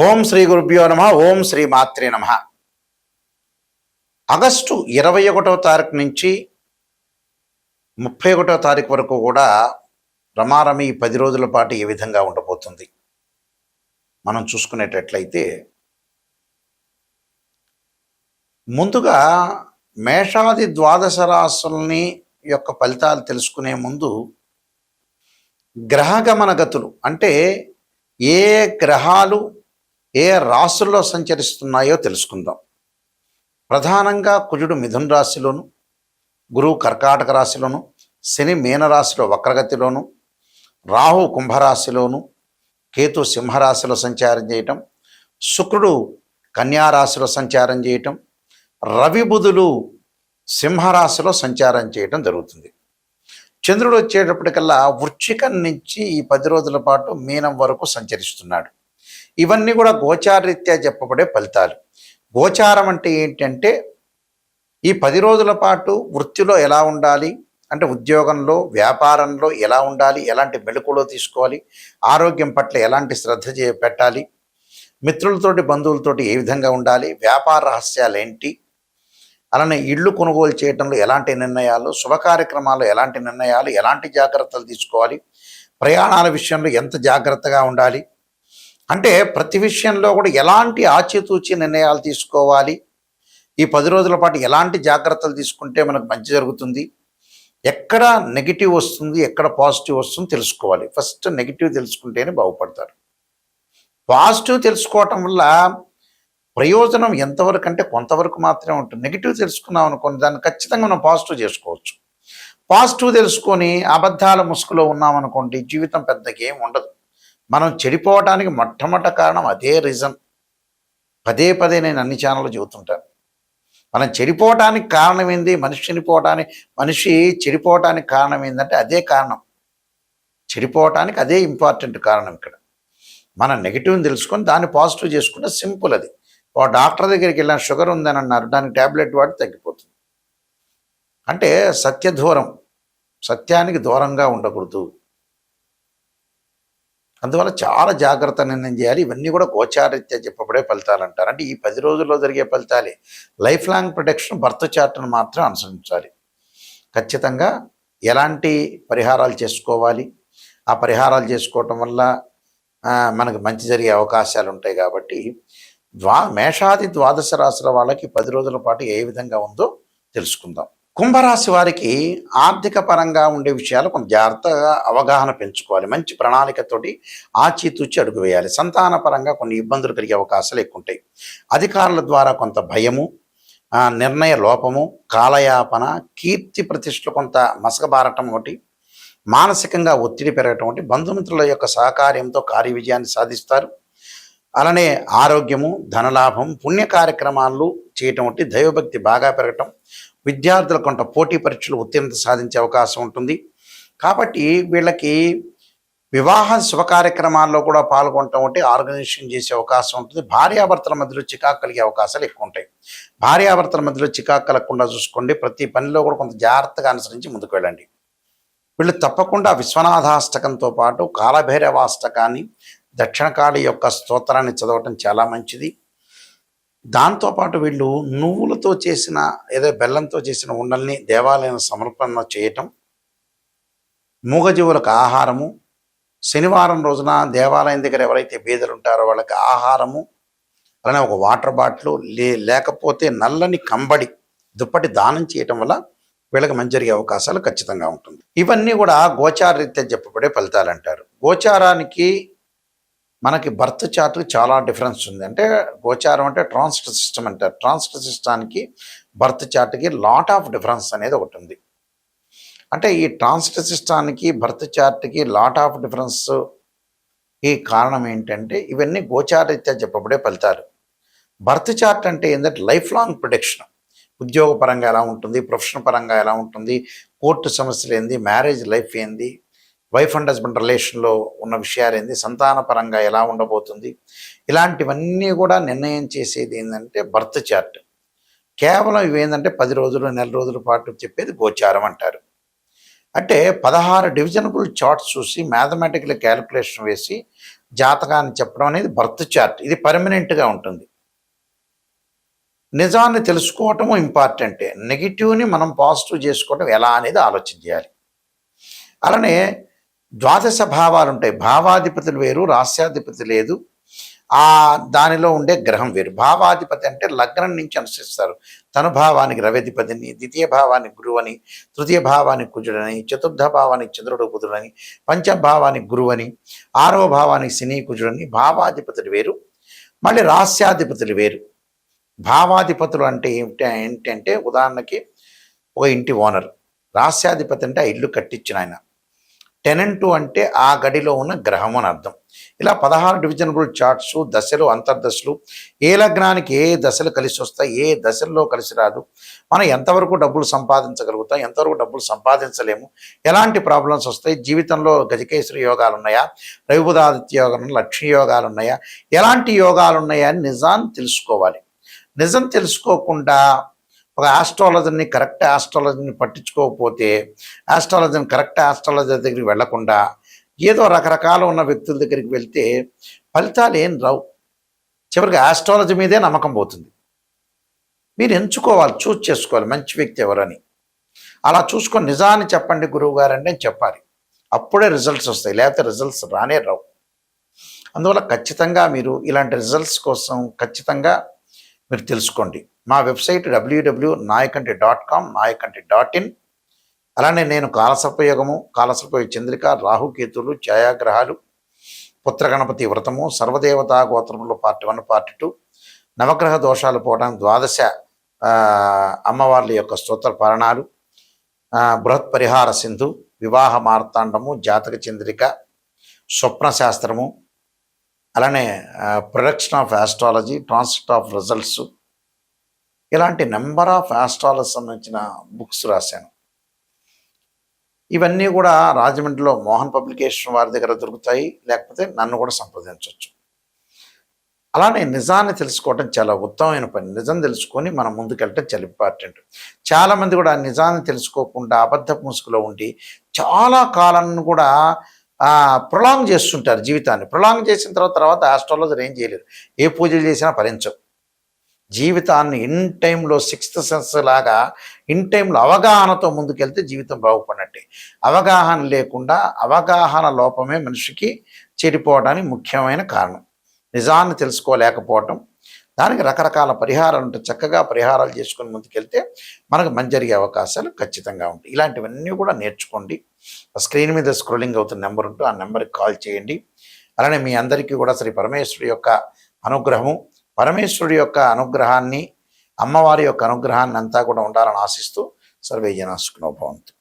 ఓం శ్రీ గురుభ్యో నమ. ఓం శ్రీ మాత్రే నమ. ఆగస్టు 21వ తారీఖు నుంచి 31వ తారీఖు వరకు కూడా రమారమి 10 రోజుల పాటు ఏ విధంగా ఉండబోతుంది మనం చూసుకునేటట్లయితే, ముందుగా మేషాది ద్వాదశ రాశుల్ని యొక్క ఫలితాలు తెలుసుకునే ముందు గ్రహగమన గతులు అంటే ఏ గ్రహాలు ఏ రాశుల్లో సంచరిస్తున్నాయో తెలుసుకుందాం. ప్రధానంగా కుజుడు మిథున రాశిలోను, గురువు కర్కాటక రాశిలోను, శని మీనరాశిలో వక్రగతిలోను, రాహు కుంభరాశిలోను, కేతు సింహరాశిలో సంచారం చేయటం, శుక్రుడు కన్యారాశిలో సంచారం చేయటం, రవి బుధులు సింహరాశిలో సంచారం చేయటం జరుగుతుంది. చంద్రుడు వచ్చేటప్పటికల్లా వృశ్చికం నుంచి ఈ 10 రోజుల పాటు మీనం వరకు సంచరిస్తున్నాడు. ఇవన్నీ కూడా గోచారరీత్యా చెప్పబడే ఫలితాలు. గోచారం అంటే ఏంటంటే, ఈ 10 రోజుల పాటు వృత్తిలో ఎలా ఉండాలి అంటే, ఉద్యోగంలో వ్యాపారంలో ఎలా ఉండాలి, ఎలాంటి మెళకువలు తీసుకోవాలి, ఆరోగ్యం పట్ల ఎలాంటి శ్రద్ధ పెట్టాలి, మిత్రులతోటి బంధువులతోటి ఏ విధంగా ఉండాలి, వ్యాపార రహస్యాలు ఏంటి, అలానే ఇళ్ళు కొనుగోలు చేయడంలో ఎలాంటి నిర్ణయాలు, శుభ కార్యక్రమాల్లో ఎలాంటి నిర్ణయాలు, ఎలాంటి జాగ్రత్తలు తీసుకోవాలి, ప్రయాణాల విషయంలో ఎంత జాగ్రత్తగా ఉండాలి, అంటే ప్రతి విషయంలో కూడా ఎలాంటి ఆచితూచి నిర్ణయాలు తీసుకోవాలి, ఈ 10 రోజుల పాటు ఎలాంటి జాగ్రత్తలు తీసుకుంటే మనకు మంచి జరుగుతుంది, ఎక్కడ నెగిటివ్ వస్తుంది ఎక్కడ పాజిటివ్ వస్తుంది తెలుసుకోవాలి. ఫస్ట్ నెగిటివ్ తెలుసుకుంటేనే బాగుపడతారు. పాజిటివ్ తెలుసుకోవటం వల్ల ప్రయోజనం ఎంతవరకు అంటే కొంతవరకు మాత్రమే ఉంటుంది. నెగిటివ్ తెలుసుకున్నాం అనుకోండి, దాన్ని ఖచ్చితంగా మనం పాజిటివ్ చేసుకోవచ్చు. పాజిటివ్ తెలుసుకొని అబద్ధాల ముసుగులో ఉన్నామనుకోండి, జీవితం పెద్దగా ఏం ఉండదు. మనం చెడిపోవటానికి మొట్టమొదటి కారణం అదే రీజన్. పదే పదే నేను అన్ని ఛానళ్ళు చెబుతుంటాను. మనం చెడిపోవటానికి కారణం ఏంది, మనిషి చెడిపోవటానికి కారణం ఏంటంటే అదే కారణం. చెడిపోవటానికి అదే ఇంపార్టెంట్ కారణం. ఇక్కడ మనం నెగిటివ్ని తెలుసుకొని దాన్ని పాజిటివ్ చేసుకుంటే సింపుల్. అది ఒక డాక్టర్ దగ్గరికి వెళ్ళిన షుగర్ ఉందని అన్నారు, దానికి ట్యాబ్లెట్ వాడి తగ్గిపోతుంది. అంటే సత్యానికి దూరంగా ఉండకూడదు. అందువల్ల చాలా జాగ్రత్త నిర్ణయం చేయాలి. ఇవన్నీ కూడా గోచారరీత్యా చెప్పబడే ఫలితాలు అంటారు. అంటే ఈ 10 రోజుల్లో జరిగే ఫలితాలే. లైఫ్ లాంగ్ ప్రొటెక్షన్ బర్త్ చార్ట్ను మాత్రం అనుసరించాలి. ఖచ్చితంగా ఎలాంటి పరిహారాలు చేసుకోవాలి, ఆ పరిహారాలు చేసుకోవటం వల్ల మనకు మంచి జరిగే అవకాశాలు ఉంటాయి. కాబట్టి మేషాది ద్వాదశ రాశుల వాళ్ళకి 10 రోజుల పాటు ఏ విధంగా ఉందో తెలుసుకుందాం. కుంభరాశి వారికి ఆర్థిక పరంగా ఉండే విషయాలు కొంత జాగ్రత్తగా అవగాహన పెంచుకోవాలి. మంచి ప్రణాళికతోటి ఆచితూచి అడుగు వేయాలి. సంతాన పరంగా కొన్ని ఇబ్బందులు కలిగే అవకాశాలు ఎక్కువ ఉంటాయి. అధికారుల ద్వారా కొంత భయము, నిర్ణయ లోపము, కాలయాపన, కీర్తి ప్రతిష్టలు కొంత మసకబారటం ఒకటి, మానసికంగా ఒత్తిడి పెరగటం ఒకటి, బంధుమిత్రుల యొక్క సహకార్యంతో కార్య విజయాన్ని సాధిస్తారు. అలానే ఆరోగ్యము, ధనలాభం, పుణ్య కార్యక్రమాలు చేయటం ఒకటి, దైవభక్తి బాగా పెరగటం, విద్యార్థులు కొంత పోటీ పరీక్షలు ఉత్తీర్ణత సాధించే అవకాశం ఉంటుంది. కాబట్టి వీళ్ళకి వివాహ శుభ కార్యక్రమాల్లో కూడా పాల్గొనటం ఒకటి, ఆర్గనైజేషన్ చేసే అవకాశం ఉంటుంది. భార్యాభర్తల మధ్యలో చికాకు కలిగే అవకాశాలు ఎక్కువ ఉంటాయి. భార్యాభర్తల మధ్యలో చికాకు కలగకుండా చూసుకోండి. ప్రతి పనిలో కూడా కొంత జాగ్రత్తగా అనుసరించి ముందుకు వెళ్ళండి. వీళ్ళు తప్పకుండా విశ్వనాథాష్టకంతో పాటు కాలభైరవాష్టకాన్ని, దక్షిణకాళి యొక్క స్తోత్రాన్ని చదవటం చాలా మంచిది. దాంతోపాటు వీళ్ళు నువ్వులతో చేసిన ఏదో బెల్లంతో చేసిన ఉండల్ని దేవాలయం సమర్పణ చేయటం, మూగజీవులకు ఆహారము, శనివారం రోజున దేవాలయం దగ్గర ఎవరైతే బీదలు ఉంటారో వాళ్ళకి ఆహారము, అలానే ఒక వాటర్ బాటిల్ లేకపోతే నల్లని కంబడి దుప్పటి దానం చేయటం వల్ల వీళ్ళకి మంచి జరిగే అవకాశాలు ఖచ్చితంగా ఉంటుంది. ఇవన్నీ కూడా గోచారరీత్యా చెప్పబడే ఫలితాలు అంటారు. గోచారానికి మనకి బర్త్ చార్ట్కి చాలా డిఫరెన్స్ ఉంది. అంటే గోచారం అంటే ట్రాన్సిట్ సిస్టమ్ అంటారు. ట్రాన్సిట్ సిస్టానికి బర్త్ చార్ట్కి లాట్ ఆఫ్ డిఫరెన్స్ అనేది ఒకటి ఉంది. అంటే ఈ ట్రాన్సిట్ సిస్టానికి బర్త్ చార్ట్కి లాట్ ఆఫ్ డిఫరెన్స్ ఈ కారణం ఏంటంటే, ఇవన్నీ గోచారరీత్యా చెప్పబడే ఫలితాలు. బర్త్ చార్ట్ అంటే ఏంటంటే లైఫ్ లాంగ్ ప్రొటెక్షన్. ఉద్యోగ పరంగా ఎలా ఉంటుంది, ప్రొఫెషన్ పరంగా ఎలా ఉంటుంది, కోర్టు సమస్యలు ఏంది, మ్యారేజ్ లైఫ్ ఏంది, వైఫ్ అండ్ హస్బెండ్ రిలేషన్లో ఉన్న విషయాలు ఏంది, సంతాన పరంగా ఎలా ఉండబోతుంది, ఇలాంటివన్నీ కూడా నిర్ణయం చేసేది ఏంటంటే బర్త్ చార్ట్. కేవలం ఇవేంటంటే 10 రోజులు, నెల రోజుల పాటు చెప్పేది గోచారం అంటారు. అంటే 16 డివిజనబుల్ చార్ట్స్ చూసి మ్యాథమెటికల్ క్యాలిక్యులేషన్ వేసి జాతకాన్ని చెప్పడం అనేది బర్త్ చార్ట్. ఇది పర్మనెంట్గా ఉంటుంది. నిజాన్ని తెలుసుకోవటము ఇంపార్టెంటే. నెగిటివ్ని మనం పాజిటివ్ చేసుకోవటం ఎలా అనేది ఆలోచన చేయాలి. అలానే ద్వాదశ భావాలు ఉంటాయి. భావాధిపతులు వేరు, రాస్యాధిపతి లేదు. దానిలో ఉండే గ్రహం వేరు. భావాధిపతి అంటే లగ్నం నుంచి అనుసరిస్తారు. తను భావానికి రవ్యధిపతిని, ద్వితీయ భావానికి గురువని, తృతీయ భావానికి కుజుడని, చతుర్థ భావానికి చంద్రుడు కుజుడని, పంచభావానికి గురువని, ఆరవ భావానికి శని కుజుడని. భావాధిపతులు వేరు, మళ్ళీ రాస్యాధిపతులు వేరు. భావాధిపతులు అంటే ఏంటంటే ఉదాహరణకి ఒక ఇంటి ఓనర్. రాస్యాధిపతి అంటే ఆ ఇల్లు కట్టించిన ఆయన. టెనెంటు అంటే ఆ గడిలో ఉన్న గ్రహం అని అర్థం. ఇలా 16 డివిజనబుల్ చార్ట్స్, దశలు, అంతర్దశలు, ఏ లగ్నానికి ఏ దశలు కలిసి వస్తాయి, ఏ దశల్లో కలిసి రాదు, మనం ఎంతవరకు డబ్బులు సంపాదించగలుగుతాం, ఎంతవరకు డబ్బులు సంపాదించలేము, ఎలాంటి ప్రాబ్లమ్స్ వస్తాయి, జీవితంలో గజకేశ్వరి యోగాలు ఉన్నాయా, రవిబుధాదిత్య యోగం, లక్ష్మీ యోగాలు ఉన్నాయా, ఎలాంటి యోగాలు ఉన్నాయా అని నిజాన్ని తెలుసుకోవాలి. నిజం తెలుసుకోకుండా ఒక ఆస్ట్రాలజర్ని, కరెక్ట్ ఆస్ట్రాలజీని పట్టించుకోకపోతే, కరెక్ట్ ఆస్ట్రాలజీ దగ్గరికి వెళ్లకుండా ఏదో రకరకాల ఉన్న వ్యక్తుల దగ్గరికి వెళ్తే ఫలితాలు ఏం రావు. చివరికి ఆస్ట్రాలజీ మీదే నమ్మకం పోతుంది. మీరు ఎంచుకోవాలి, చూస్ చేసుకోవాలి మంచి వ్యక్తి ఎవరని. అలా చూసుకొని నిజాన్ని చెప్పండి గురువు గారు అంటే చెప్పాలి. అప్పుడే రిజల్ట్స్ వస్తాయి, లేకపోతే రిజల్ట్స్ రానే రావు. అందువల్ల ఖచ్చితంగా మీరు ఇలాంటి రిజల్ట్స్ కోసం ఖచ్చితంగా మీరు తెలుసుకోండి. మా వెబ్సైట్ www.nayakanti.com, nayakanti.in. అలానే నేను కాలసర్పయోగము, కాలసర్పయోగ చంద్రిక, రాహుకేతులు, ఛాయాగ్రహాలు, పుత్రగణపతి వ్రతము, సర్వదేవతా గోత్రములు పార్ట్ 1, పార్ట్ 2, నవగ్రహ దోషాలు పోవడానికి 12 అమ్మవార్ల యొక్క స్తోత్ర పారణాలు, బృహత్ పరిహార సింధు, వివాహ మార్తాండము, జాతక చంద్రిక, స్వప్న శాస్త్రము, అలానే production of astrology, transfer of results, ఇలాంటి నెంబర్ ఆఫ్ ఆస్ట్రాలజీ సంబంధించిన బుక్స్ రాశాను. ఇవన్నీ కూడా రాజమండ్రిలో మోహన్ పబ్లికేషన్ వారి దగ్గర దొరుకుతాయి, లేకపోతే నన్ను కూడా సంప్రదించవచ్చు. అలానే నిజాన్ని తెలుసుకోవడం చాలా ఉత్తమమైన పని. నిజం తెలుసుకొని మనం ముందుకెళ్ళటం చాలా ఇంపార్టెంట్. చాలామంది కూడా నిజాన్ని తెలుసుకోకుండా అబద్ధపు ముసుగులో ఉండి చాలా కాలాన్ని కూడా ప్రొలాంగ్ చేస్తుంటారు జీవితాన్ని. ప్రొలాంగ్ చేసిన తర్వాత ఆస్ట్రాలజర్ ఏం చేయలేరు. ఏ పూజలు చేసినా ఫలించవు. జీవితాన్ని ఇన్ టైంలో సిక్స్త్ సెన్స్ లాగా ఇన్ టైంలో అవగాహనతో ముందుకెళ్తే జీవితం బాగుపడినట్టే. అవగాహన లేకుండా, అవగాహన లోపమే మనిషికి చెడిపోవడానికి ముఖ్యమైన కారణం. నిజాన్ని తెలుసుకోలేకపోవటం. దానికి రకరకాల పరిహారాలు ఉంటాయి. చక్కగా పరిహారాలు చేసుకొని ముందుకెళ్తే మనకు మంచి జరిగే అవకాశాలు ఖచ్చితంగా ఉంటాయి. ఇలాంటివన్నీ కూడా నేర్చుకోండి. స్క్రీన్ మీద స్క్రోలింగ్ అవుతున్న నెంబర్ ఉంటూ ఆ నెంబర్కి కాల్ చేయండి. అలానే మీ అందరికీ కూడా శ్రీ పరమేశ్వరుడి యొక్క అనుగ్రహము, పరమేశ్వరుడి యొక్క అనుగ్రహాన్ని, అమ్మవారి యొక్క అనుగ్రహాన్ని అంతా కూడా ఉండాలని ఆశిస్తూ సర్వే జనా సుఖినో భవంతు.